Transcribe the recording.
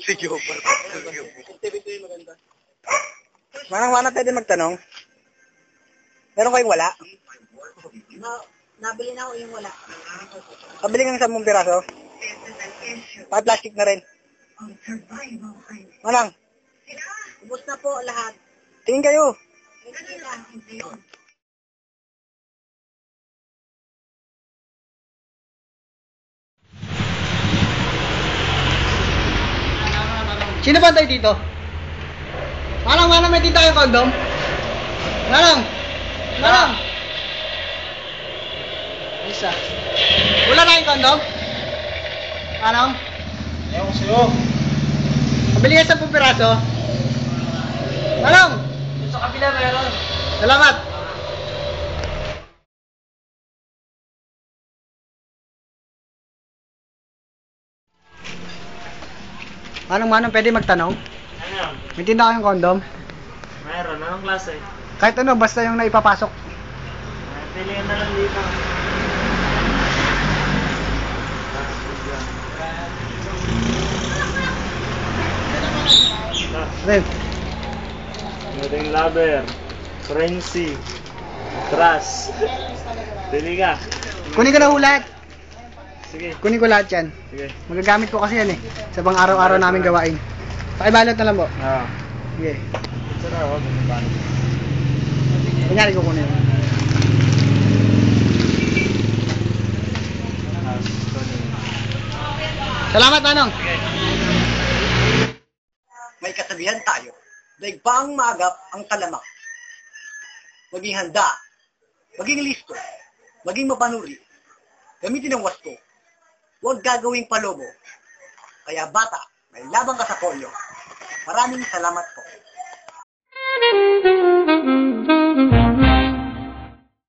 Si Jopar. Manang-mana pwede magtanong? Meron kayong wala? Nabili na ako yung wala. Pabili kang 10 piraso? Pa-plastic na rin. Manang? Ubus na po lahat. Tingin kayo. Sino ba tayo dito? Manang, may tita yung kondom? Manang! Isa. Wala na yung kondom? Manang? Ewan ko sa'yo. Pabili ka 10 piraso? Manang! Sa kabila meron. Salamat! Manang, pwede magtanong? Ano? May tinda kayong kondom? Meron. Anong klase? Kahit ano, basta yung naipapasok. Pilihan na lang dito. Red. Meron lover. Frenzy. Trust. Pili ka. Kunin ko na ho lahat. Sige. Kunin ko lahat yan. Sige. Magagamit ko kasi yan eh. Sa pang araw-araw namin gawain. Pakibalot na lang po. Oo. Sige. Ito na ako. Kunyari ko kunin. Salamat, Manong. May kasabihan tayo. Daig baang maagap ang talamak. Maging handa. Maging listo. Maging mapanuri. Gamitin ang wasto. Huwag gagawing palobo. Kaya bata, may labang ka sa polio. Maraming salamat po.